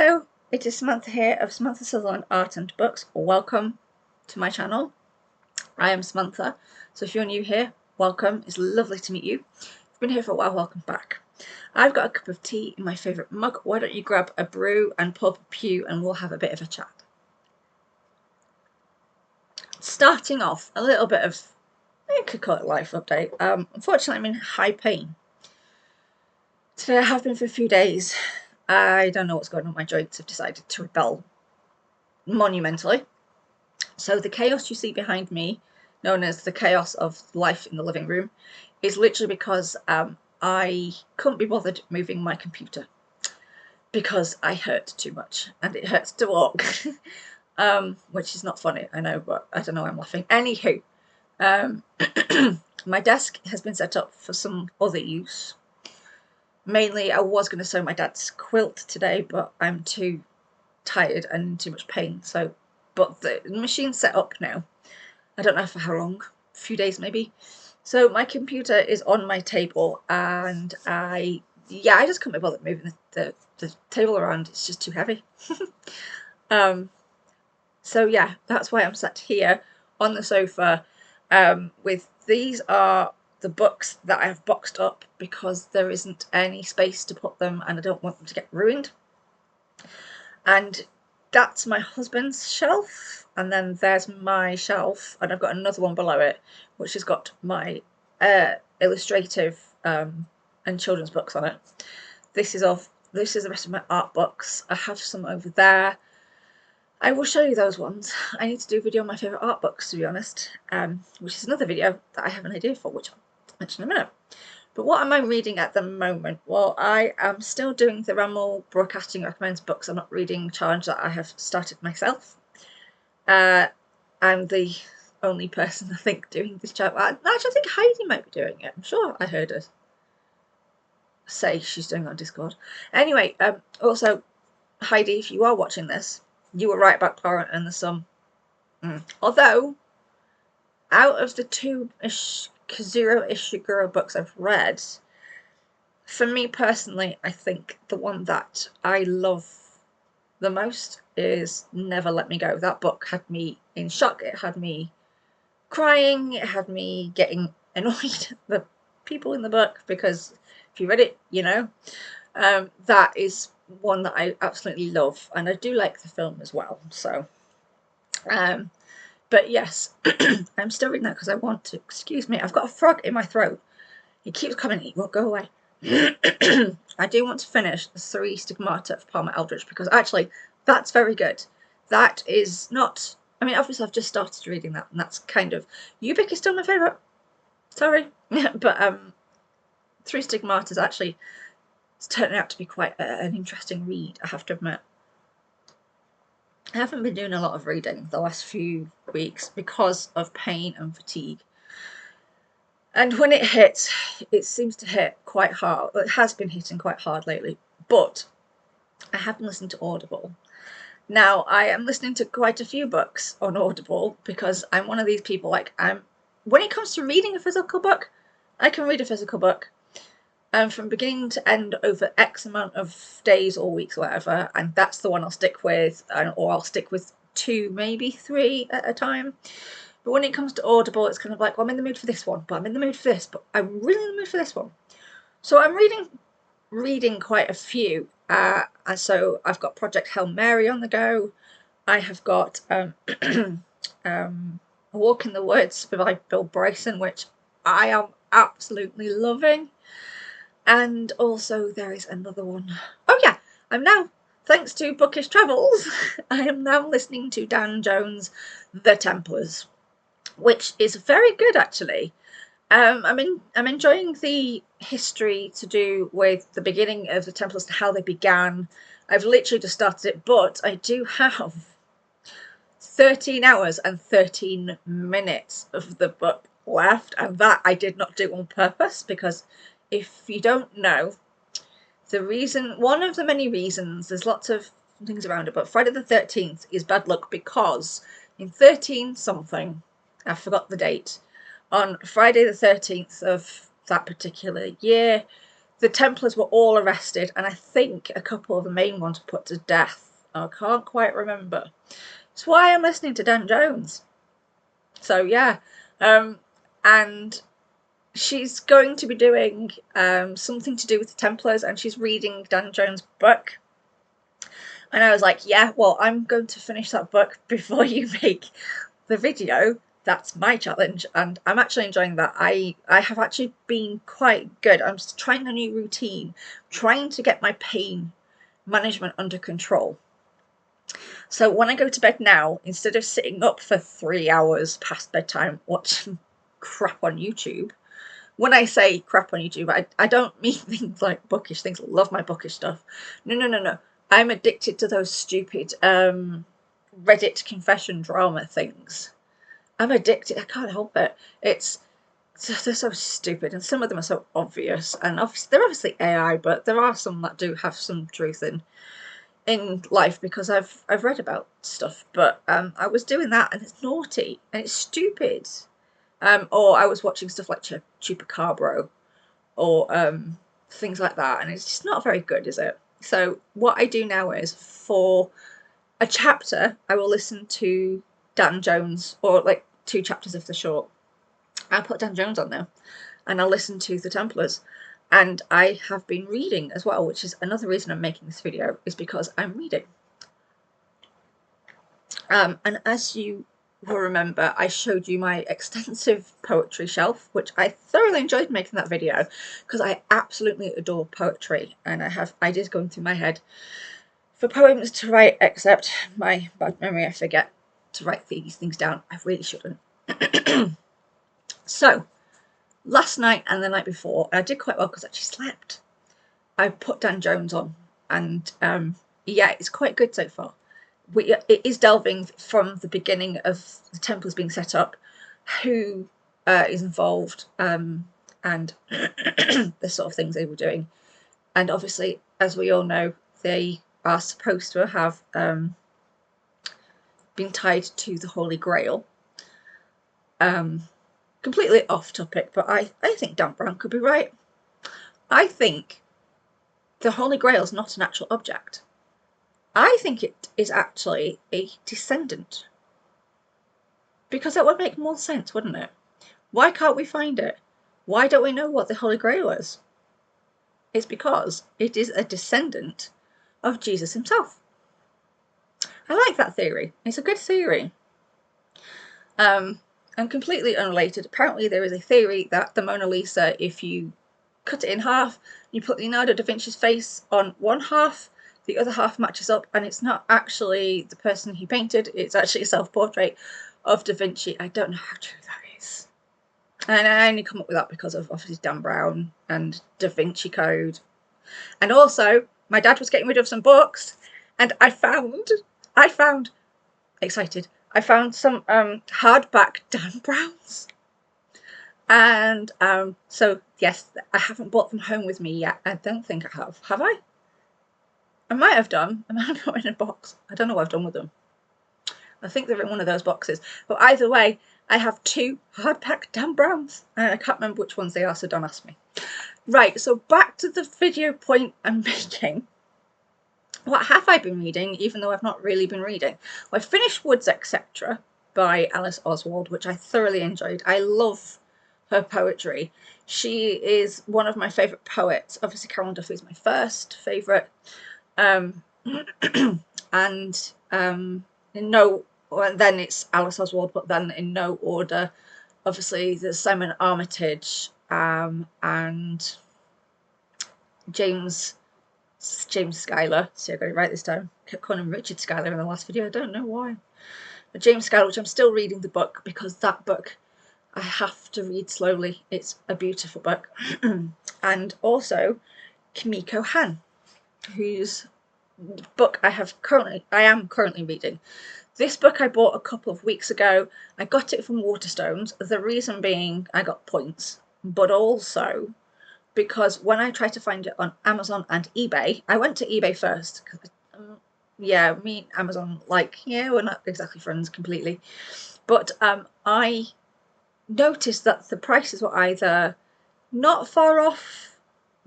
Hello, it is Samantha here of Samantha Sutherland Art and Books. Welcome to my channel. I am Samantha, so if you're new here, welcome. It's lovely to meet you. If you've been here for a while, welcome back. I've got a cup of tea in my favourite mug. Why don't you grab a brew and pull up a pew and we'll have a bit of a chat. Starting off, a little bit of, I could call it life update. Unfortunately, I'm in high pain. Today I have been for a few days. I don't know what's going on. My joints have decided to rebel monumentally. So the chaos you see behind me, known as the chaos of life in the living room, is literally because I couldn't be bothered moving my computer because I hurt too much and it hurts to walk. Which is not funny, I know, but I don't know why I'm laughing. Anywho, my desk has been set up for some other use. Mainly, I was going to sew my dad's quilt today, but I'm too tired and in too much pain. But the machine's set up now. I don't know for how long, a few days maybe. So my computer is on my table, and I just can't be bothered moving the table around. It's just too heavy. So yeah, that's why I'm sat here on the sofa. These are the books that I have boxed up because there isn't any space to put them and I don't want them to get ruined. And that's my husband's shelf, and then there's my shelf, and I've got another one below it which has got my illustrative and children's books on it. This is the rest of my art books. I have some over there. I will show you those ones. I need to do a video on my favourite art books, to be honest, which is another video that I have an idea for, which I'll mention in a minute. But what am I reading at the moment? Well, I am still doing the Rammel Broadcasting Recommends books. I'm not reading challenge that I have started myself. I'm the only person, I think, doing this challenge. Actually, I think Heidi might be doing it. I'm sure I heard her say she's doing it on Discord. Anyway, also, Heidi, if you are watching this, you were right about Clara and the Sun. Although, out of the two Kazuo Ishiguro books I've read, for me personally, I think the one that I love the most is Never Let Me Go. That book had me in shock. It had me crying. It had me getting annoyed at the people in the book, because if you read it, you know. That is one that I absolutely love, and I do like the film as well. So, but yes, I'm still reading that because I want to. Excuse me, I've got a frog in my throat. It keeps coming. It won't go away. I do want to finish the 3 Stigmata of Palmer Eldritch, because actually that's very good. That is not. I mean, obviously I've just started reading that, and that's kind of. Ubik is still my favourite. Sorry, but 3 Stigmata is actually. It's turning out to be quite an interesting read, I have to admit. I haven't been doing a lot of reading the last few weeks because of pain and fatigue. And when it hits, it seems to hit quite hard. Well, it has been hitting quite hard lately. But I have been listening to Audible. Now, I am listening to quite a few books on Audible because I'm one of these people, like, when it comes to reading a physical book, I can read a physical book. From beginning to end over X amount of days or weeks or whatever, and that's the one I'll stick with, or I'll stick with 2, maybe 3 at a time. But when it comes to Audible, it's kind of like, well, I'm in the mood for this one, but I'm in the mood for this, but I'm really in the mood for this one. So I'm reading quite a few, and so I've got Project Hail Mary on the go. I have got A Walk in the Woods by Bill Bryson, which I am absolutely loving. And also there is another one. Oh yeah, I'm now, thanks to Bookish Travels, I am now listening to Dan Jones' The Templars, which is very good actually. I'm enjoying the history to do with the beginning of the Templars and how they began. I've literally just started it, but I do have 13 hours and 13 minutes of the book left, and that I did not do on purpose, because if you don't know, one of the many reasons, there's lots of things around it, but Friday the 13th is bad luck because in 13 something, I forgot the date, on Friday the 13th of that particular year, the Templars were all arrested, and I think a couple of the main ones were put to death. I can't quite remember. It's why I'm listening to Dan Jones. So yeah, and she's going to be doing something to do with the Templars, and she's reading Dan Jones' book. And I was like, yeah, well, I'm going to finish that book before you make the video. That's my challenge, and I'm actually enjoying that. I have actually been quite good. I'm trying a new routine, trying to get my pain management under control. So when I go to bed now, instead of sitting up for 3 hours past bedtime watching crap on YouTube, when I say crap on YouTube, I don't mean things like bookish things. I love my bookish stuff. No. I'm addicted to those stupid Reddit confession drama things. I'm addicted. I can't help it. They're so stupid, and some of them are so obvious. And they're obviously AI, but there are some that do have some truth in life, because I've read about stuff. But I was doing that, and it's naughty and it's stupid. Or I was watching stuff like Chupacabro or things like that, and it's just not very good, is it? So what I do now is, for a chapter, I will listen to Dan Jones, or like 2 chapters if they're short. I'll put Dan Jones on there, and I'll listen to the Templars. And I have been reading as well, which is another reason I'm making this video, is because I'm reading. And as you will remember, I showed you my extensive poetry shelf, which I thoroughly enjoyed making that video, because I absolutely adore poetry, and I have ideas going through my head for poems to write, except my bad memory, I forget to write these things down. I really shouldn't. So last night and the night before, I did quite well because I actually slept. I put Dan Jones on, and yeah, it's quite good so far. It is delving from the beginning of the Templars being set up, who is involved, and the sort of things they were doing. And obviously, as we all know, they are supposed to have been tied to the Holy Grail. Completely off topic, but I think Dan Brown could be right. I think the Holy Grail is not an actual object. I think it is actually a descendant. Because that would make more sense, wouldn't it? Why can't we find it? Why don't we know what the Holy Grail is? It's because it is a descendant of Jesus himself. I like that theory. It's a good theory. And completely unrelated, apparently there is a theory that the Mona Lisa, if you cut it in half, you put Leonardo da Vinci's face on one half, the other half matches up, and it's not actually the person he painted, it's actually a self-portrait of Da Vinci. I don't know how true that is. And I only come up with that because of obviously Dan Brown and Da Vinci Code. And also, my dad was getting rid of some books, and I found excited, I found some hardback Dan Browns. And so, yes, I haven't brought them home with me yet. I don't think I have. Have I? I might have done. I might have put them in a box. I don't know what I've done with them. I think they're in one of those boxes. But either way, I have 2 hardback Dan Browns. And I can't remember which ones they are, so don't ask me. Right, so back to the video point I'm making. What have I been reading, even though I've not really been reading? Well, I finished Woods, Etc. by Alice Oswald, which I thoroughly enjoyed. I love her poetry. She is one of my favourite poets. Obviously, Carol Duffy is my first favourite. And then it's Alice Oswald, but then in no order. Obviously, there's Simon Armitage and James Schuyler. See, I got it right this time. I kept calling him Richard Schuyler in the last video. I don't know why. But James Schuyler, which I'm still reading the book, because that book I have to read slowly. It's a beautiful book. And also Kimiko Han, whose book I am currently reading. This book I bought a couple of weeks ago. I got it from Waterstones. The reason being I got points, but also because when I tried to find it on Amazon and eBay, I went to eBay first. Yeah, me and Amazon, we're not exactly friends completely. But I noticed that the prices were either not far off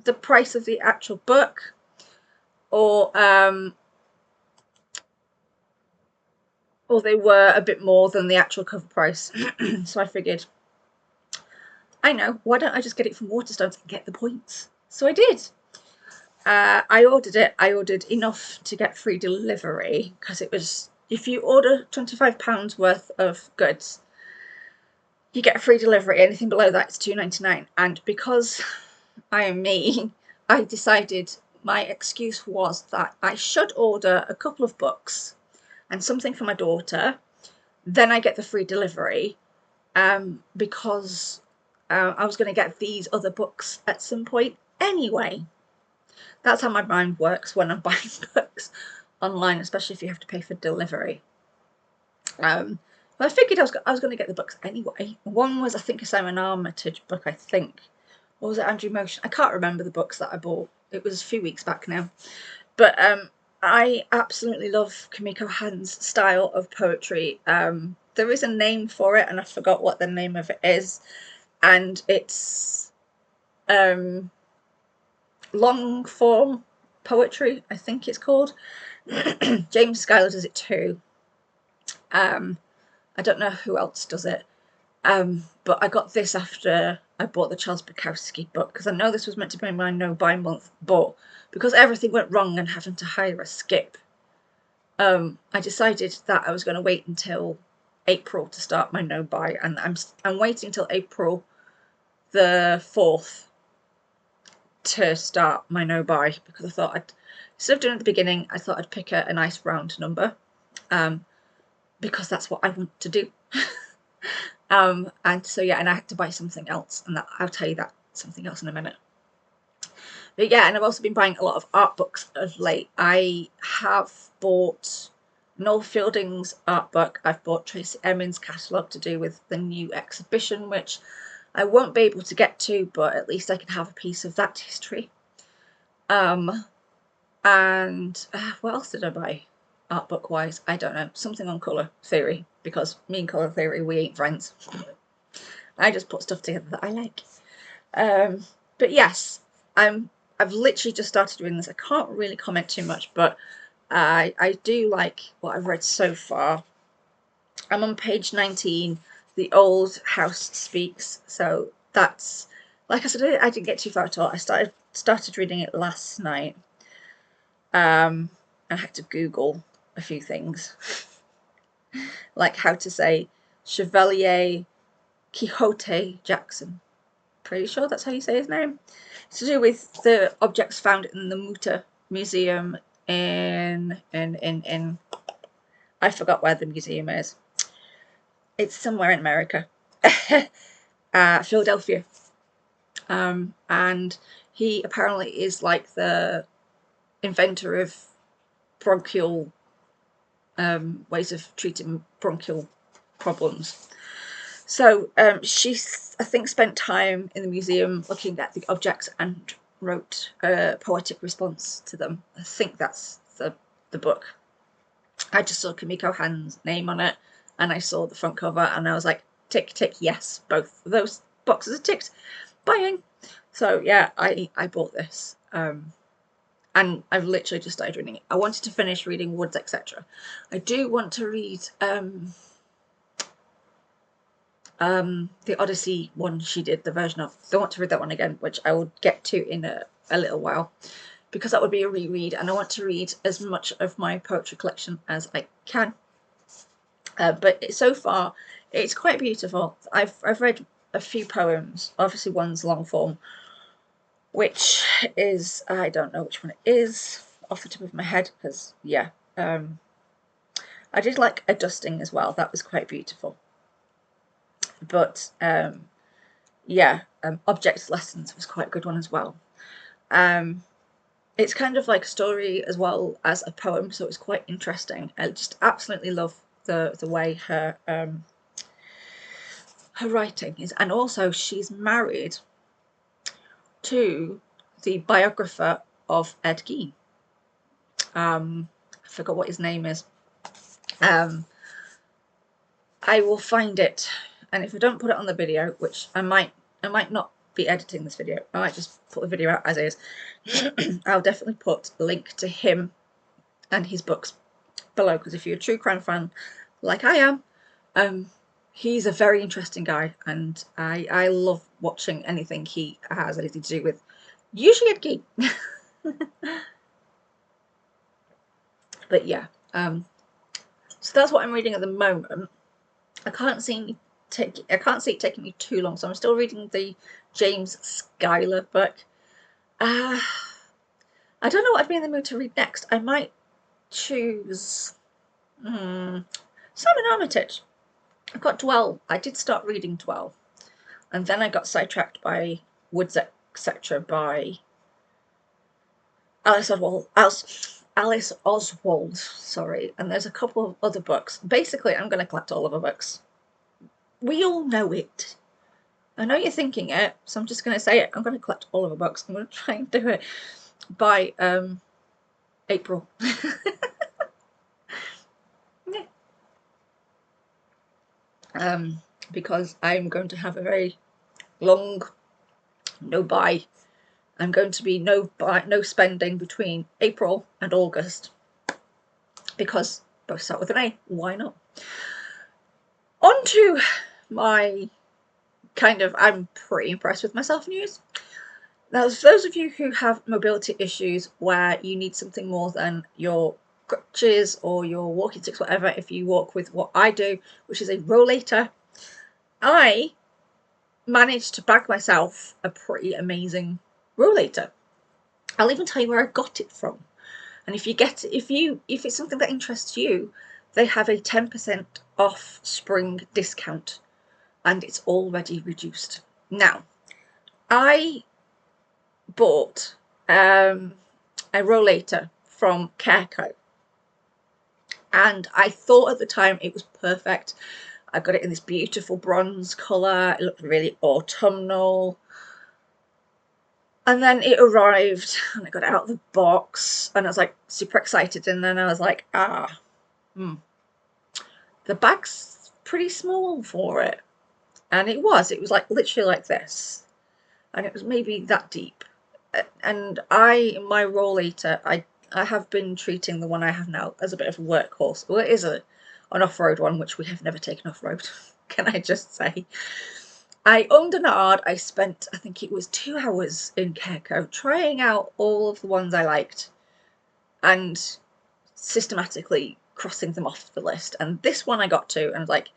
the price of the actual book, or they were a bit more than the actual cover price. So I figured, I know, why don't I just get it from Waterstones and get the points? So I did. I ordered it. I ordered enough to get free delivery, because it was, if you order £25 worth of goods, you get a free delivery. Anything below that is £2.99. And because I am me, I decided my excuse was that I should order a couple of books and something for my daughter, then I get the free delivery, because I was going to get these other books at some point anyway. That's how my mind works when I'm buying books online, especially if you have to pay for delivery. But I figured I was going to get the books anyway. One was, I think, a Simon Armitage book, I think. Or was it Andrew Motion? I can't remember the books that I bought. It was a few weeks back now. But I absolutely love Kimiko Han's style of poetry. There is a name for it, and I forgot what the name of it is. And it's long form poetry, I think it's called. James Schuyler does it too. I don't know who else does it. But I got this after I bought the Charles Bukowski book, because I know this was meant to be my no-buy month, but because everything went wrong and having to hire a skip, I decided that I was going to wait until April to start my no-buy, and I'm waiting until April the 4th to start my no-buy, because I thought instead of doing it at the beginning, I thought I'd pick a nice round number, because that's what I want to do. And so yeah, and I had to buy something else, and I'll tell you that something else in a minute. But yeah, and I've also been buying a lot of art books of late. I have bought Noel Fielding's art book. I've bought Tracy Emin's catalogue to do with the new exhibition, which I won't be able to get to, but at least I can have a piece of that history. And what else did I buy art book wise? I don't know. Something on colour theory, because me and colour theory, we ain't friends. I just put stuff together that I like. But yes, I've literally just started doing this. I can't really comment too much, but I do like what I've read so far. I'm on page 19, The Old House Speaks. So that's, like I said, I didn't get too far at all. I started reading it last night. I had to Google a few things, like how to say Chevalier Quixote Jackson. Pretty sure that's how you say his name. It's to do with the objects found in the Mutter Museum in I forgot where the museum is. It's somewhere in America. Philadelphia. And he apparently is like the inventor of bronchial ways of treating bronchial problems. So she's, I think, spent time in the museum looking at the objects and wrote a poetic response to them. I think that's the book. I just saw Kimiko Han's name on it, and I saw the front cover, and I was like, tick, tick, yes, both of those boxes are ticked. Buying. So yeah, I bought this. And I've literally just started reading it. I wanted to finish reading Woods, etc. I do want to read the Odyssey one she did, the version of. I want to read that one again, which I will get to in a little while, because that would be a reread, and I want to read as much of my poetry collection as I can. But so far, it's quite beautiful. I've read a few poems. Obviously, one's long form, which is, I don't know which one it is off the top of my head, because yeah, I did like A Dusting as well. That was quite beautiful. But yeah, Object Lessons was quite a good one as well. It's kind of like a story as well as a poem, so it's quite interesting. I just absolutely love the way her writing is, and also she's married to the biographer of Ed Gein. I forgot what his name is. I will find it, and if I don't put it on the video, which I might not be editing this video. I might just put the video out as is. I'll definitely put a link to him and his books below, because if you're a true crime fan like I am, he's a very interesting guy, and I love watching anything he has anything to do with, usually a geek. But yeah, so that's what I'm reading at the moment. I can't see it taking me too long, so I'm still reading the James Schuyler book. I don't know what I'd be in the mood to read next. I might choose Simon Armitage. I've got Dwell. I did start reading Dwell, and then I got sidetracked by Woods, etc. by Alice Oswald, sorry, and there's a couple of other books. Basically, I'm going to collect all of her books. We all know it. I know you're thinking it, so I'm just going to say it. I'm going to collect all of her books. I'm going to try and do it by April. Yeah. Because I'm going to have a very long no buy. I'm going to be no spending between April and August, because both start with an A. Why not? On to my I'm pretty impressed with myself news. Now, for those of you who have mobility issues where you need something more than your crutches or your walking sticks, whatever, if you walk with what I do, which is a rollator, I managed to bag myself a pretty amazing rollator. I'll even tell you where I got it from. And if it's something that interests you, they have a 10% off spring discount, and it's already reduced. Now, I bought a rollator from Careco, and I thought at the time it was perfect. I got it in this beautiful bronze colour. It looked really autumnal. And then it arrived, and I got it out of the box, and I was like super excited. And then I was like, the bag's pretty small for it. And it was like literally like this, and it was maybe that deep. And my rollator, I have been treating the one I have now as a bit of a workhorse. Well, it is an off-road one, which we have never taken off-road, can I just say. I owned an ard. I spent, I think it was 2 hours in Careco trying out all of the ones I liked and systematically crossing them off the list. And this one I got to, and I was like,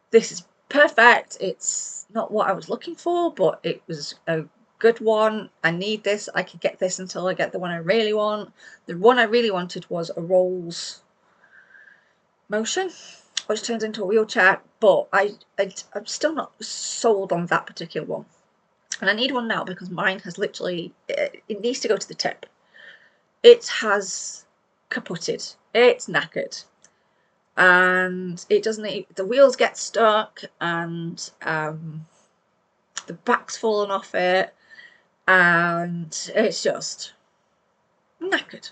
this is perfect. It's not what I was looking for, but it was a good one. I need this. I could get this until I get the one I really want. The one I really wanted was a Rolls Motion, which turns into a wheelchair, but I'm still not sold on that particular one. And I need one now because mine has literally, it needs to go to the tip. It has kaputted. It's knackered. And it doesn't, the wheels get stuck, and the back's fallen off it, and it's just knackered.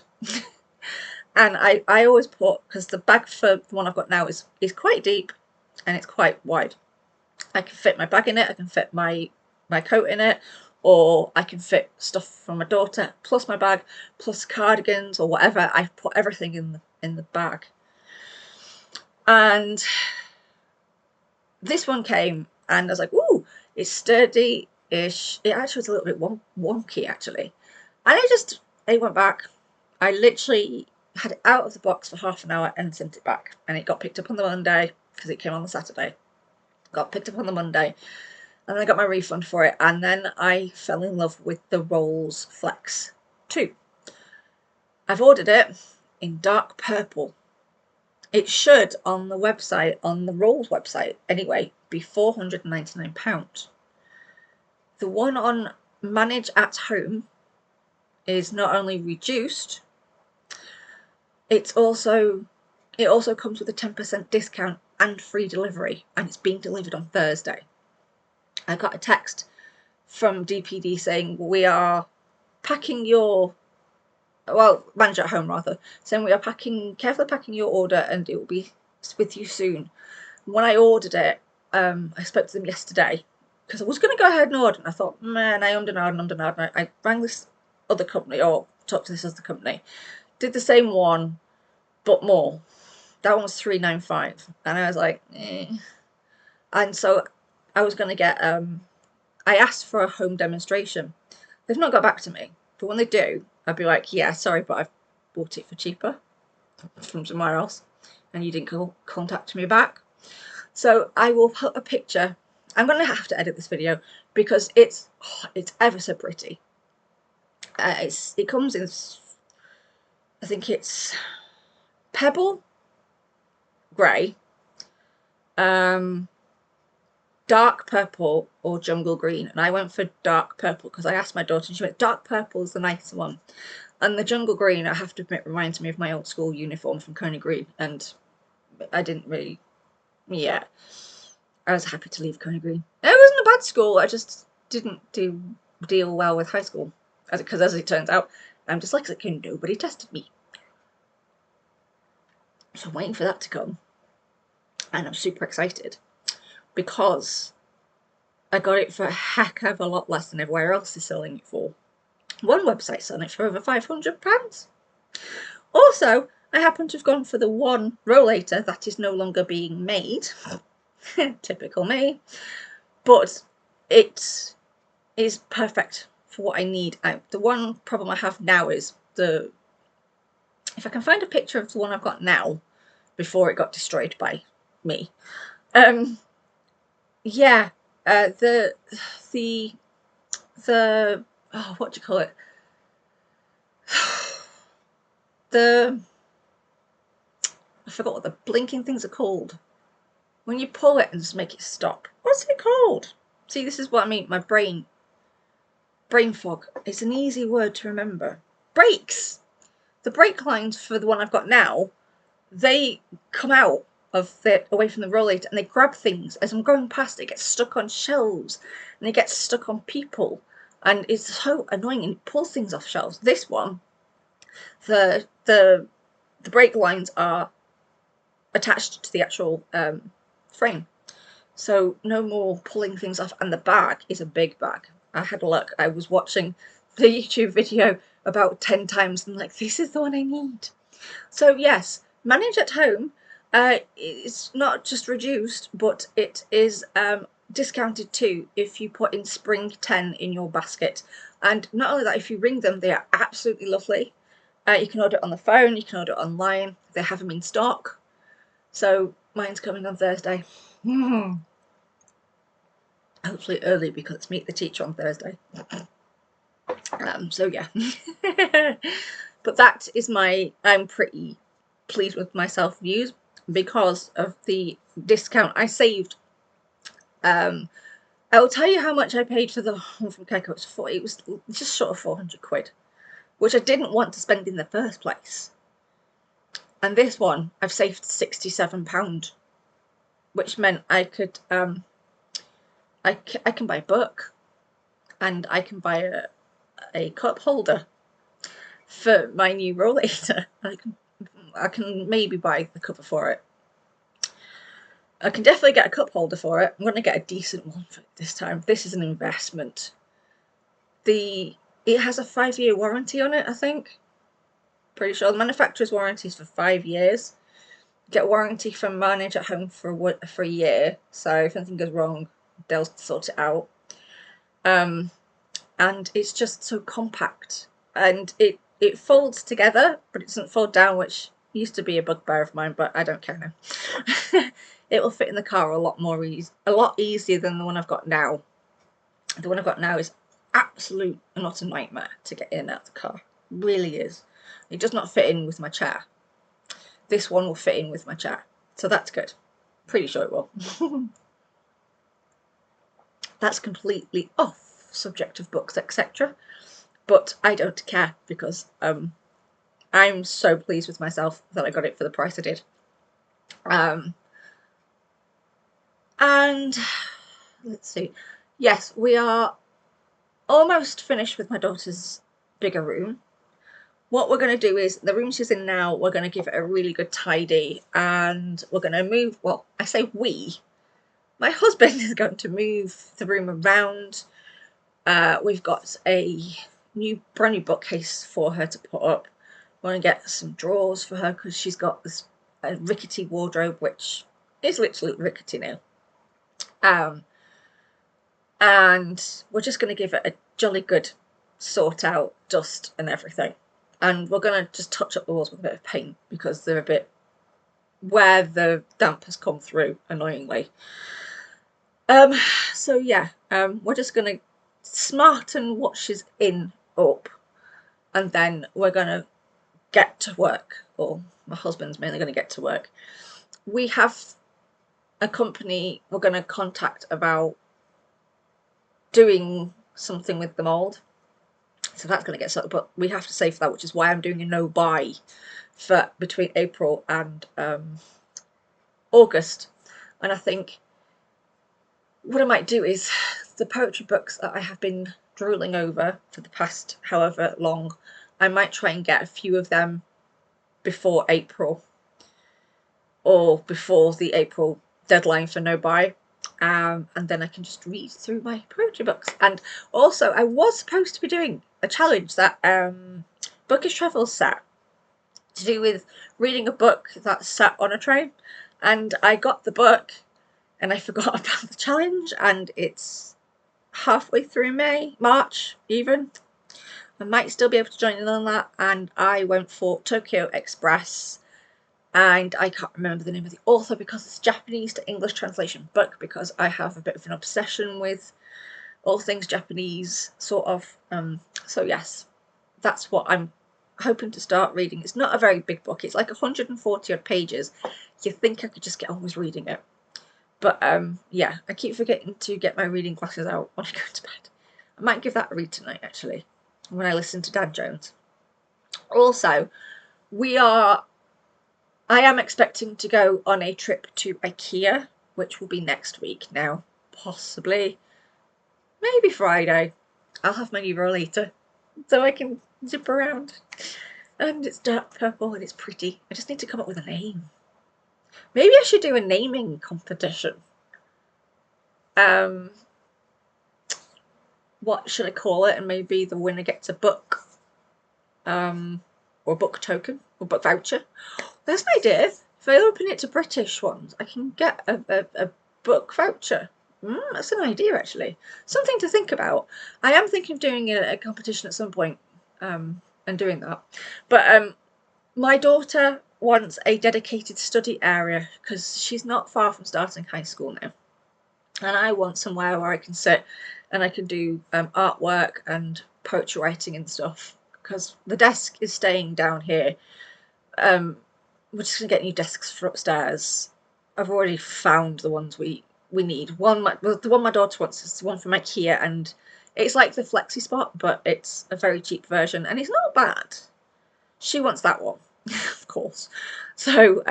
And I always put, because the bag for the one I've got now is quite deep and it's quite wide. I can fit my bag in it, I can fit my coat in it, or I can fit stuff from my daughter plus my bag plus cardigans or whatever. I put everything in the bag. And this one came, and I was like, ooh, it's sturdy-ish. It actually was a little bit wonky, actually. And it went back. I literally had it out of the box for half an hour and sent it back. And it got picked up on the Monday, because it came on the Saturday. Got picked up on the Monday. And then I got my refund for it. And then I fell in love with the Rolls Flex 2. I've ordered it in dark purple. It should, on the website, on the Rolls website anyway, be £499. The one on Manage at Home is not only reduced, it also comes with a 10% discount and free delivery, and it's being delivered on Thursday. I got a text from DPD saying we are packing your, well, Manage at Home rather, saying we are carefully packing your order and it will be with you soon. When I ordered it, I spoke to them yesterday, because I was going to go ahead and order, and I thought, man, I ummed and ahed. I rang this other company, or talked to this other company, did the same one, but more. That one was $3.95, and I was like, eh. And so I was going to get, I asked for a home demonstration. They've not got back to me, but when they do, I'll be like, yeah, sorry, but I've bought it for cheaper from somewhere else, and you didn't contact me back. So I will put a picture. I'm going to have to edit this video because it's ever so pretty. It comes in, I think it's pebble grey, dark purple, or jungle green, and I went for dark purple because I asked my daughter, and she went, dark purple is the nice one, and the jungle green, I have to admit, reminds me of my old school uniform from Coney Green, and I didn't really, yeah, I was happy to leave Coney Green. It wasn't a bad school, I just didn't deal well with high school, because as it turns out, I'm dyslexic and nobody tested me. So I'm waiting for that to come, and I'm super excited because I got it for a heck of a lot less than everywhere else is selling it for. One website's selling it for over £500. Also, I happen to have gone for the one rollator that is no longer being made. Typical me. But it is perfect for what I need. The one problem I have now is if I can find a picture of the one I've got now before it got destroyed by me. Yeah, the oh, what do you call it? I forgot what the blinking things are called. When you pull it and just make it stop. What's it called? See, this is what I mean. My brain fog. It's an easy word to remember. Brakes. The brake lines for the one I've got now, they come out away from the rollator, and they grab things as I'm going past. It gets stuck on shelves, and it gets stuck on people, and it's so annoying, and it pulls things off shelves. This one, the brake lines are attached to the actual frame, so no more pulling things off, and the bag is a big bag. I had a look. I was watching the YouTube video about 10 times, and like, this is the one I need. So yes, manage at home. It's not just reduced, but it is discounted too if you put in Spring 10 in your basket. And not only that, if you ring them, they are absolutely lovely. You can order it on the phone, you can order it online. They have them in stock. So mine's coming on Thursday. Hopefully early, because it's meet the teacher on Thursday. So yeah. But that is I'm pretty pleased with myself views because of the discount I saved. I will tell you how much I paid for the one from Keiko. It was just short of 400 quid, which I didn't want to spend in the first place. And this one, I've saved £67, which meant I could, I can buy a book, and I can buy a cup holder for my new rollator. I can maybe buy the cover for it. I can definitely get a cup holder for it. I'm going to get a decent one for it this time. This is an investment. It has a 5-year warranty on it, I think. Pretty sure the manufacturer's warranty is for 5 years. Get warranty from Manage at Home for a year. So if anything goes wrong, they'll sort it out. And it's just so compact, and it folds together, but it doesn't fold down, which used to be a bugbear of mine, but I don't care now. It will fit in the car a lot easier than the one I've got now. The one I've got now is absolute and utter nightmare to get in and out of the car. It really is. It does not fit in with my chair. This one will fit in with my chair, so that's good. Pretty sure it will. That's completely off subject of books, etc. But I don't care, because I'm so pleased with myself that I got it for the price I did. And let's see. Yes, we are almost finished with my daughter's bigger room. What we're going to do is, the room she's in now, we're going to give it a really good tidy, and we're going to move, well, I say we, my husband is going to move the room around. We've got a brand new bookcase for her to put up. I want to get some drawers for her because she's got this rickety wardrobe, which is literally rickety now. And we're just going to give it a jolly good sort out, dust and everything. And we're going to just touch up the walls with a bit of paint because they're a bit where the damp has come through, annoyingly. So yeah, we're just going to smarten what she's in up, and then we're going to get to work, or my husband's mainly going to get to work. We have a company we're going to contact about doing something with the mould, so that's going to get settled, but we have to save for that, which is why I'm doing a no-buy for between April and August. And I think what I might do is the poetry books that I have been drooling over for the past however long, I might try and get a few of them before April, or before the April deadline for no buy, and then I can just read through my poetry books. And also, I was supposed to be doing a challenge that Bookish Travels set to do with reading a book that's sat on a train, and I got the book and I forgot about the challenge, and it's halfway through March even. I might still be able to join in on that, and I went for Tokyo Express, and I can't remember the name of the author because it's a Japanese to English translation book, because I have a bit of an obsession with all things Japanese, sort of. So yes, that's what I'm hoping to start reading. It's not a very big book. It's like 140 odd pages. You think I could just get on with reading it. But yeah, I keep forgetting to get my reading glasses out when I go to bed. I might give that a read tonight, actually, when I listen to Dan Jones. Also, I am expecting to go on a trip to IKEA, which will be next week now, possibly, maybe Friday. I'll have my Euro later, so I can zip around. And it's dark purple and it's pretty. I just need to come up with a name. Maybe I should do a naming competition. What should I call it? And maybe the winner gets a book, or a book token, or book voucher. That's an idea. If I open it to British ones, I can get a book voucher. That's an idea, actually. Something to think about. I am thinking of doing a competition at some point, and doing that. But my daughter wants a dedicated study area because she's not far from starting high school now. And I want somewhere where I can sit and I can do artwork and poetry writing and stuff, because the desk is staying down here. We're just going to get new desks for upstairs. I've already found the ones we need. The one my daughter wants is the one from IKEA, and it's like the Flexi Spot, but it's a very cheap version, and it's not bad. She wants that one, of course. So,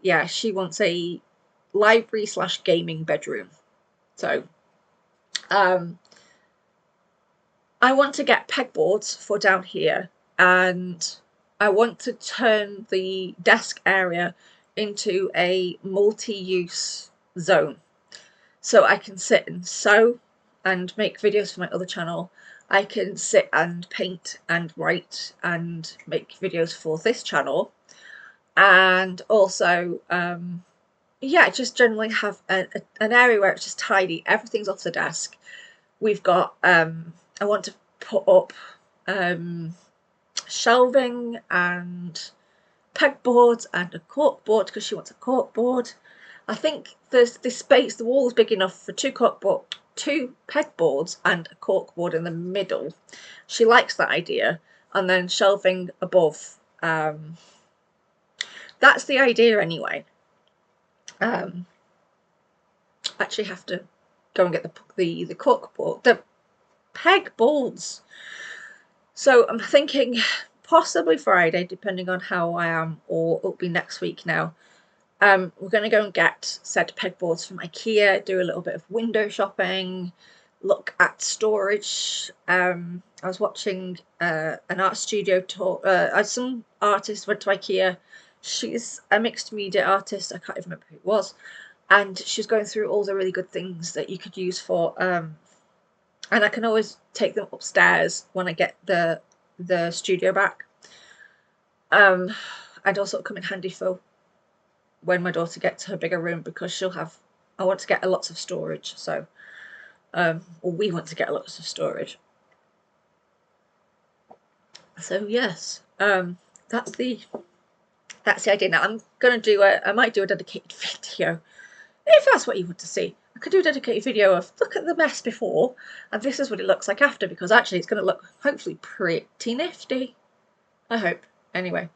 yeah, she wants a library/gaming bedroom. So, I want to get pegboards for down here, and I want to turn the desk area into a multi-use zone, so I can sit and sew and make videos for my other channel. I can sit and paint and write and make videos for this channel, and also yeah, just generally have an area where it's just tidy. Everything's off the desk. We've got I want to put up shelving and pegboards and a corkboard, because she wants a corkboard. I think there's this space, the wall is big enough for two pegboards and a corkboard in the middle. She likes that idea. And then shelving above. That's the idea anyway. Actually have to go and get the corkboard, the pegboards. So I'm thinking possibly Friday, depending on how I am, or it'll be next week now. We're going to go and get said pegboards from IKEA, do a little bit of window shopping, look at storage. I was watching an art studio tour. Some artist went to IKEA. She's a mixed media artist. I can't even remember who it was. and she's going through all the really good things that you could use for, and I can always take them upstairs when I get the studio back, and also come in handy for when my daughter gets her bigger room, because she'll have, I want to get a lots of storage, so or we want to get a lots of storage. So yes, that's the idea. Now I'm gonna do I might do a dedicated video, if that's what you want to see. I could do a dedicated video of look at the mess before, and this is what it looks like after, because actually it's going to look hopefully pretty nifty. I hope. Anyway.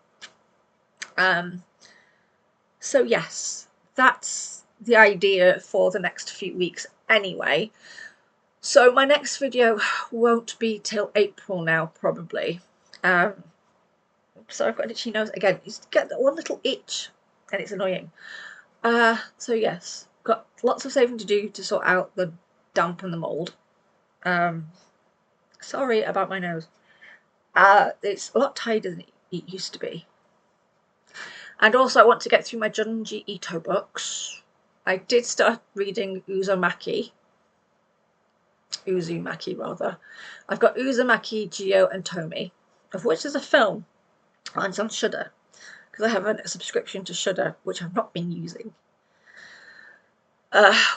So yes, that's the idea for the next few weeks anyway. So my next video won't be till April now, probably. So I've got an itchy nose again. You get that one little itch, and it's annoying. So yes, got lots of saving to do to sort out the damp and the mould. Sorry about my nose. It's a lot tighter than it used to be. And also I want to get through my Junji Ito books. I did start reading Uzumaki rather. I've got Uzumaki, Geo and Tomi, of which there's a film, and it's on Shudder, because I have a subscription to Shudder, which I've not been using.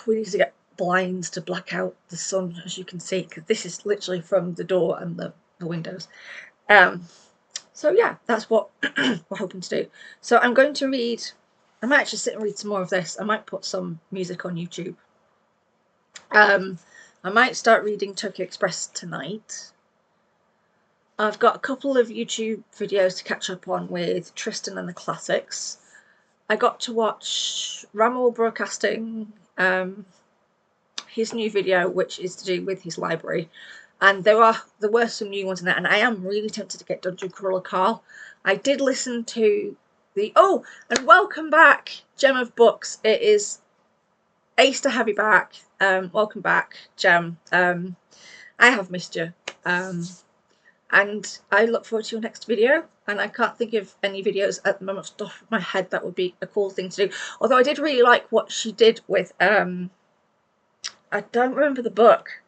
We need to get blinds to black out the sun, as you can see, because this is literally from the door and the windows. So yeah, that's what we're hoping to do. So I'm going to read, I might actually sit and read some more of this. I might put some music on YouTube. I might start reading Tokyo Express tonight. I've got a couple of YouTube videos to catch up on with Tristan and the Classics. I got to watch Rammel Broadcasting, his new video, which is to do with his library. And there were some new ones in there, and I am really tempted to get Dungeon Crawler Carl. I did listen to and welcome back, Gem of Books. It is ace to have you back. Welcome back, Gem. I have missed you. And I look forward to your next video. And I can't think of any videos at the moment off the top of my head that would be a cool thing to do. Although I did really like what she did with, I don't remember the book,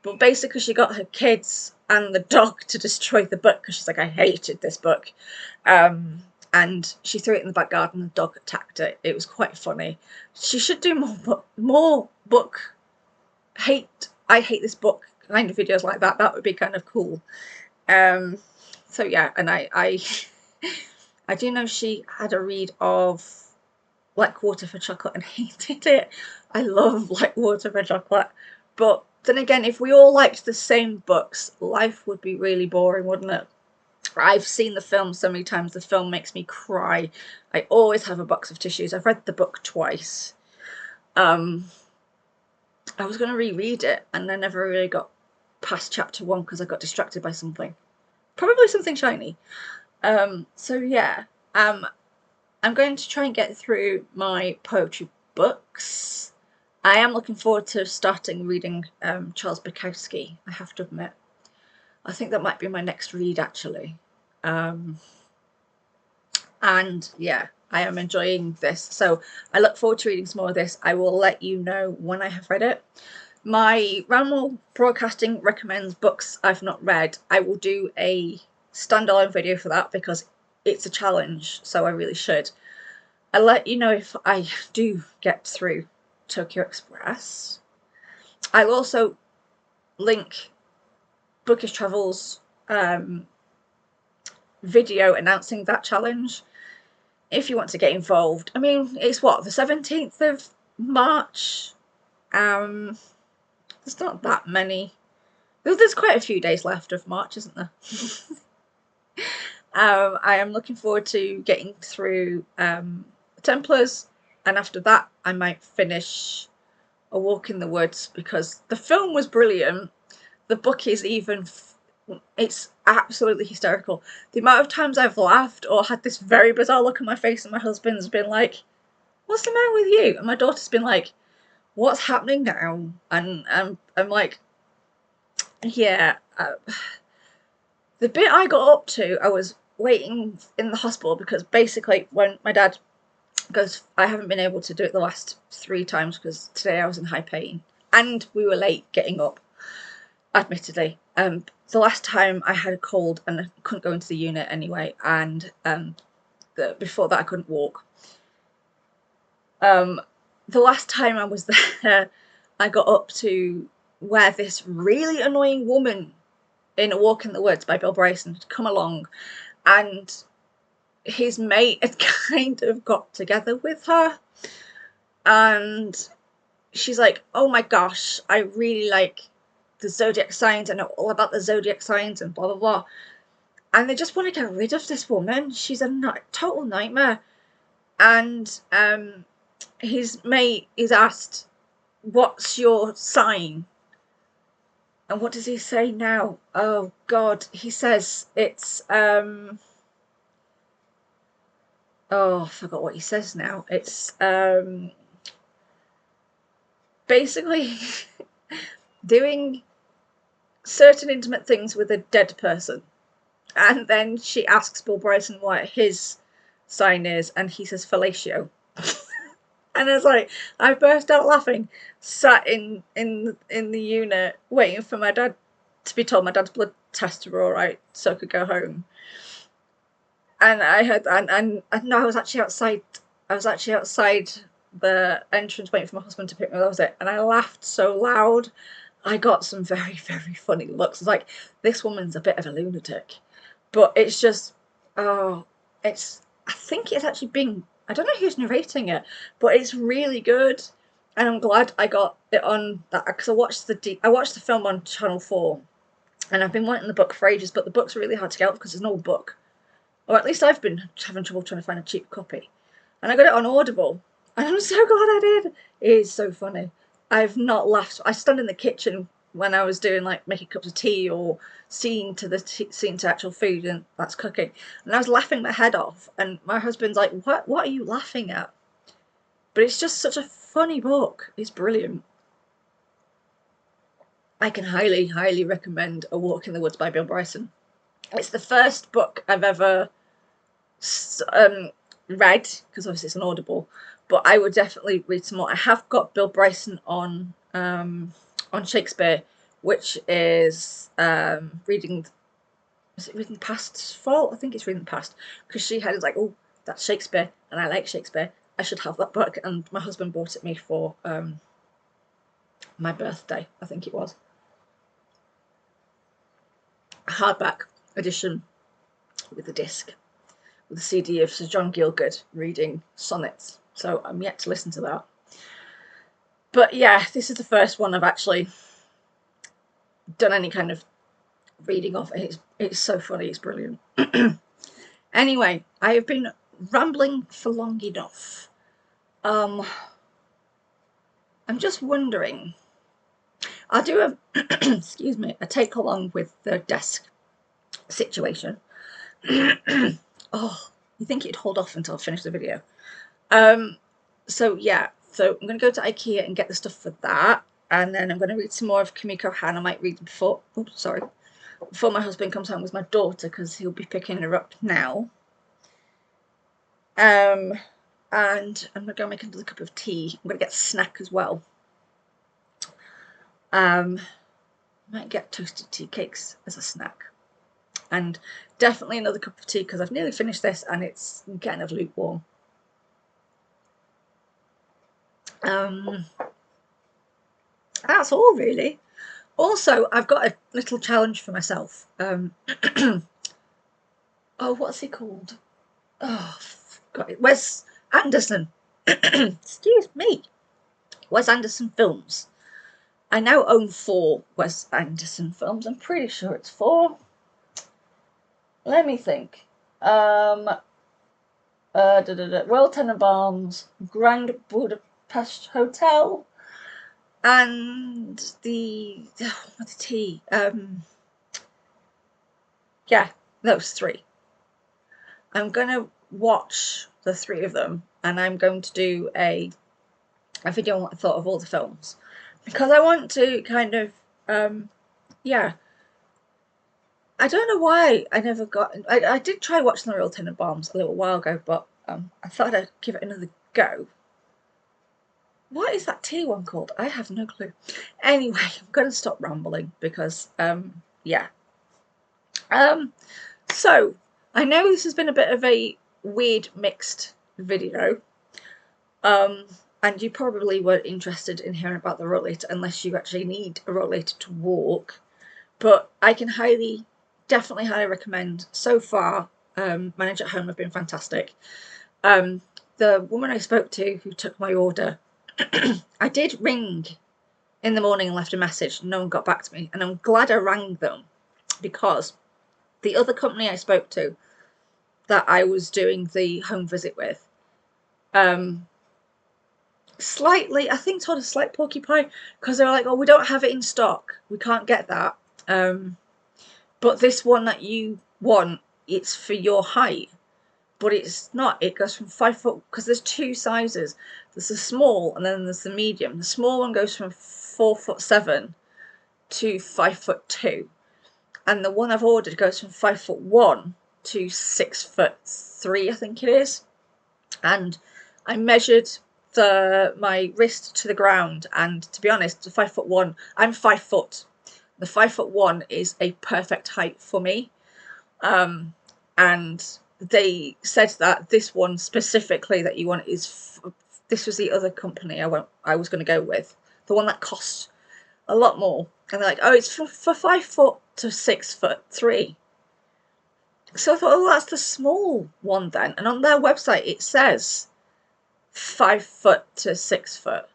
but basically she got her kids and the dog to destroy the book, because she's like, I hated this book. And she threw it in the back garden and the dog attacked it. It was quite funny. She should do more book I hate this book kind of videos like that. That would be kind of cool. So yeah, and I do know she had a read of Like Water for Chocolate and hated it. I love Like Water for Chocolate, but then again, if we all liked the same books, life would be really boring, wouldn't it? I've seen the film so many times. The film makes me cry. I always have a box of tissues. I've read the book twice. I was going to reread it, and I never really got past chapter 1 because I got distracted by something. Probably something shiny. So yeah, I'm going to try and get through my poetry books. I am looking forward to starting reading Charles Bukowski, I have to admit. I think that might be my next read, actually. And yeah, I am enjoying this. So I look forward to reading some more of this. I will let you know when I have read it. My Rammel Broadcasting recommends books I've not read. I will do a standalone video for that because it's a challenge, so I really should. I'll let you know if I do get through Tokyo Express. I'll also link Bookish Travels video announcing that challenge if you want to get involved. I mean, it's what, the 17th of March? There's not that many. There's quite a few days left of March, isn't there? I am looking forward to getting through Templars, and after that I might finish A Walk in the Woods, because the film was brilliant. The book is even, it's absolutely hysterical. The amount of times I've laughed or had this very bizarre look on my face, and my husband's been like, what's the matter with you? And my daughter's been like, what's happening now? And I'm like, yeah. The bit I got up to, I was waiting in the hospital because basically when my dad because I haven't been able to do it the last 3 times because today I was in high pain and we were late getting up, admittedly. The last time I had a cold and I couldn't go into the unit anyway, and before that I couldn't walk. The last time I was there, I got up to where this really annoying woman in A Walk in the Woods by Bill Bryson had come along, and his mate had kind of got together with her, and she's like, oh my gosh, I really like the zodiac signs, I know all about the zodiac signs and blah blah blah, and they just want to get rid of this woman. She's a total nightmare. And his mate is asked, what's your sign? And what does he say now? Oh god, he says it's oh, I forgot what he says now. It's basically doing certain intimate things with a dead person. And then she asks Bill Bryson what his sign is, and he says fellatio. And I was like, I burst out laughing, sat in the unit waiting for my dad to be told my dad's blood tests were all right so I could go home. And I had and no, I was actually outside the entrance waiting for my husband to pick me up. That was it. And I laughed so loud. I got some very, very funny looks. It's like, this woman's a bit of a lunatic. But it's just, oh, I think it's actually being, I don't know who's narrating it, but it's really good. And I'm glad I got it on that, because I watched the film on Channel 4, and I've been wanting the book for ages, but the book's really hard to get because it's an old book. Or at least I've been having trouble trying to find a cheap copy. And I got it on Audible, and I'm so glad I did. It is so funny. I've not laughed. I stand in the kitchen when I was doing, like, making cups of tea or seeing to actual food, and that's cooking, and I was laughing my head off, and my husband's like, what are you laughing at? But it's just such a funny book. It's brilliant. I can highly, highly recommend A Walk in the Woods by Bill Bryson. It's the first book I've ever read, because obviously it's an Audible, but I would definitely read some more. I have got Bill Bryson on Shakespeare, which is reading Past's Fault? I think it's Reading the Past, because she had, it's like, oh, that's Shakespeare, and I like Shakespeare. I should have that book, and my husband bought it me for my birthday, I think it was. A hardback edition with a disc, with a CD of Sir John Gielgud reading sonnets. So I'm yet to listen to that. But yeah, this is the first one I've actually done any kind of reading of. It's so funny, it's brilliant. Anyway, I have been rambling for long enough. I'm just wondering, I'll do a excuse me, a take along with the desk situation. Oh, you think it'd hold off until I finish the video. So yeah, so I'm going to go to IKEA and get the stuff for that, and then I'm going to read some more of Kumiko Han. I might read before my husband comes home with my daughter, because he'll be picking her up now. And I'm going to go make another cup of tea. I'm going to get a snack as well. Might get toasted tea cakes as a snack. And definitely another cup of tea, because I've nearly finished this and it's kind of lukewarm. That's all, really. Also, I've got a little challenge for myself. Oh, what's he called? Oh, got it. Wes Anderson. Excuse me. Wes Anderson films. I now own 4 Wes Anderson films. I'm pretty sure it's 4. Let me think. Royal Tenenbaums, Grand Budapest Hotel, and what's the tea? Yeah, those 3. I'm gonna watch the 3 of them, and I'm going to do a video on what I thought of all the films, because I want to kind of yeah. I don't know why I never got. I did try watching the Royal Tenenbaums a little while ago, but I thought I'd give it another ago. What is that tea one called? I have no clue. Anyway, I'm going to stop rambling because, yeah. So, I know this has been a bit of a weird mixed video. And you probably weren't interested in hearing about the rollator unless you actually need a rollator to walk. But I can definitely highly recommend. So far, Manage at Home have been fantastic. The woman I spoke to who took my order, I did ring in the morning and left a message. No one got back to me. And I'm glad I rang them, because the other company I spoke to that I was doing the home visit with, slightly, I think, told a slight porcupine, because they were like, oh, we don't have it in stock. We can't get that. But this one that you want, it's for your height. But it's not. It goes from 5 foot, because there's two sizes. There's the small and then there's the medium. The small one goes from 4'7" to 5'2", and the one I've ordered goes from 5'1" to 6'3", I think it is. And I measured my wrist to the ground, and to be honest, the 5'1", I'm 5 foot. The 5'1" is a perfect height for me. And they said that this one specifically that you want is, this was the other company I was going to go with, the one that costs a lot more. And they're like, oh, it's for 5 foot to 6'3". So I thought, oh, that's the small one then. And on their website it says 5 foot to 6 foot,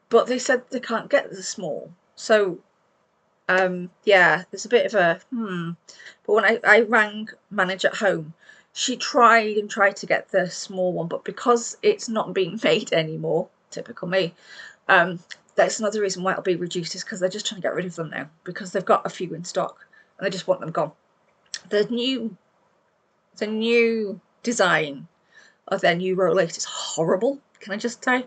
but they said they can't get the small. So yeah, there's a bit of a But when I rang Manage at Home, she tried to get the small one, but because it's not being made anymore, typical me, that's another reason why it'll be reduced, is because they're just trying to get rid of them now, because they've got a few in stock and they just want them gone. The new design of their new rollate is horrible, can I just say?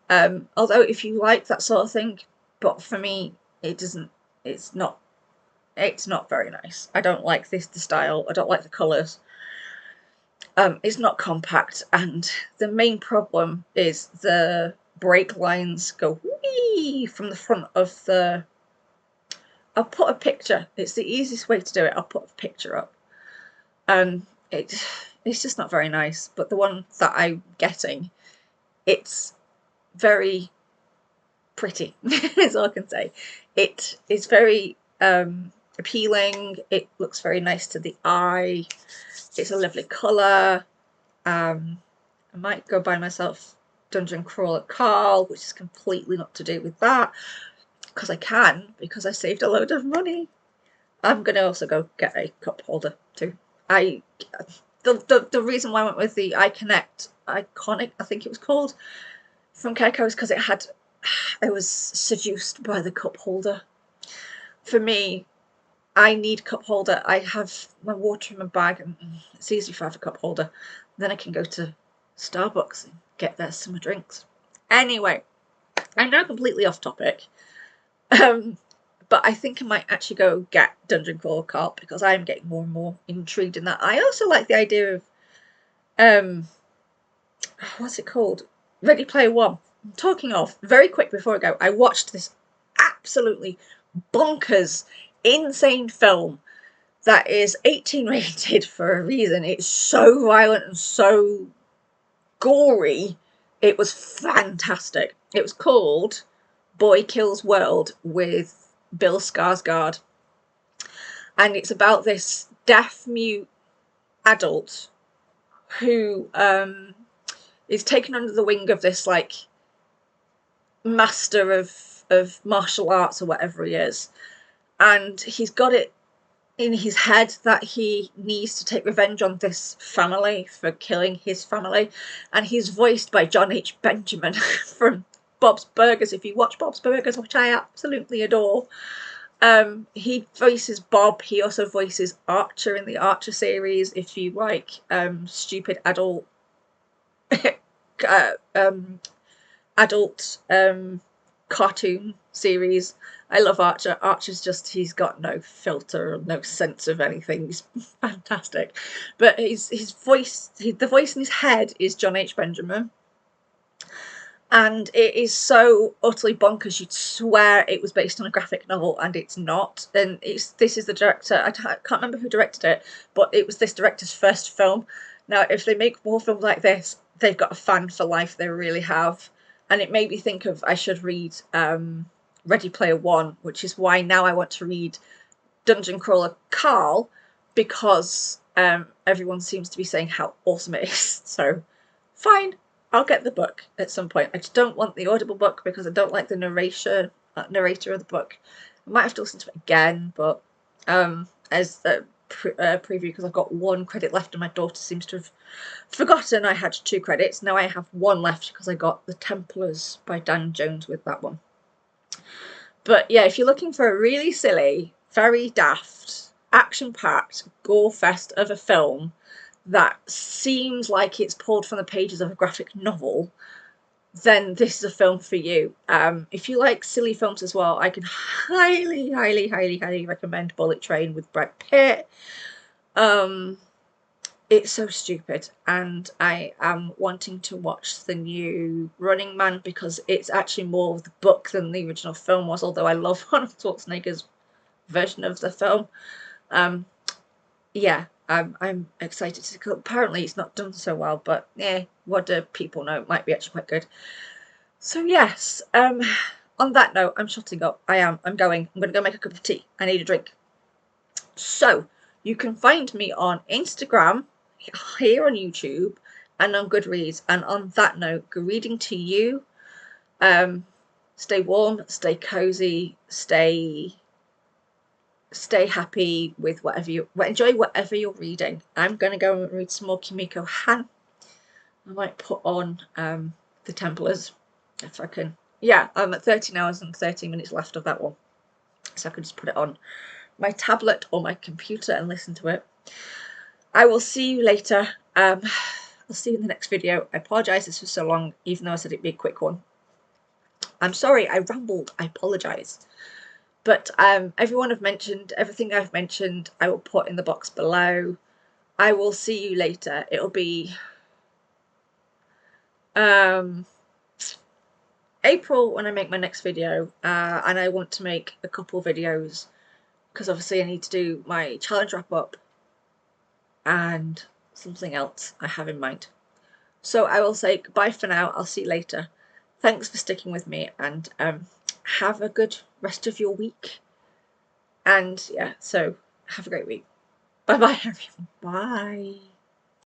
Although if you like that sort of thing, but for me, it's not very nice. I don't like the style. I don't like the colours. It's not compact, and the main problem is the brake lines go whee from the front of the. I'll put a picture. It's the easiest way to do it. I'll put a picture up. It's just not very nice. But the one that I'm getting, it's very pretty. Is all I can say. It is very appealing. It looks very nice to the eye. It's a lovely colour. I might go buy myself Dungeon Crawler Carl, which is completely not to do with that, because I saved a load of money. I'm going to also go get a cup holder too. The reason why I went with the Iconic, I think it was called, from Keiko, is because I was seduced by the cup holder. For me, I need cup holder. I have my water in my bag, and it's easy if I have a cup holder. Then I can go to Starbucks and get their summer drinks. Anyway, I'm now completely off topic. But I think I might actually go get Dungeon Crawler Carl, because I am getting more and more intrigued in that. I also like the idea of what's it called? Ready Player One. I'm talking off very quick before I go. I watched this absolutely bonkers, insane film that is 18 rated for a reason. It's so violent and so gory. It was fantastic. It was called Boy Kills World with Bill Skarsgård, and it's about this deaf-mute adult who is taken under the wing of this like master of martial arts or whatever he is, and he's got it in his head that he needs to take revenge on this family for killing his family, and he's voiced by John H. Benjamin from Bob's Burgers. If you watch Bob's Burgers, which I absolutely adore, he voices Bob. He also voices Archer in the Archer series. If you like stupid adult cartoon series. I love Archer. Archer's just, he's got no filter, no sense of anything. He's fantastic. But his voice, the voice in his head is John H. Benjamin. And it is so utterly bonkers, you'd swear it was based on a graphic novel, and it's not. And this is the director, I can't remember who directed it, but it was this director's first film. Now, if they make more films like this, they've got a fan for life, they really have. And it made me think of, I should read Ready Player One, which is why now I want to read Dungeon Crawler Carl, because everyone seems to be saying how awesome it is. So, fine. I'll get the book at some point. I just don't want the Audible book because I don't like the narrator of the book. I might have to listen to it again, but as a preview, because I've got 1 credit left and my daughter seems to have forgotten I had 2 credits. Now I have 1 left because I got The Templars by Dan Jones with that one. But yeah, if you're looking for a really silly, very daft, action-packed gore fest of a film that seems like it's pulled from the pages of a graphic novel, then this is a film for you. If you like silly films as well, I can highly, highly, highly, highly recommend Bullet Train with Brad Pitt. It's so stupid, and I am wanting to watch the new Running Man because it's actually more of the book than the original film was, although I love Arnold Schwarzenegger's version of the film. Yeah, I'm excited to. Apparently it's not done so well, but yeah, what do people know? It might be actually quite good. So yes, on that note, I'm shutting up. I'm going to go make a cup of tea. I need a drink. So you can find me on Instagram, here on YouTube, and on Goodreads. And on that note, good reading to you. Stay warm, stay cozy, stay happy with enjoy whatever you're reading. I'm going to go and read some more Kimiko Han. I might put on The Templars if I can. Yeah, I'm at 13 hours and 13 minutes left of that one, so I can just put it on my tablet or my computer and listen to it. I will see you later. I'll see you in the next video. I apologise this was so long, even though I said it'd be a quick one. I'm sorry I rambled. I apologise. But everything I've mentioned, I will put in the box below. I will see you later. It'll be April when I make my next video, and I want to make a couple videos because obviously I need to do my challenge wrap up and something else I have in mind. So I will say goodbye for now. I'll see you later. Thanks for sticking with me, and have a good rest of your week. And yeah, so have a great week. Bye bye everyone. Bye.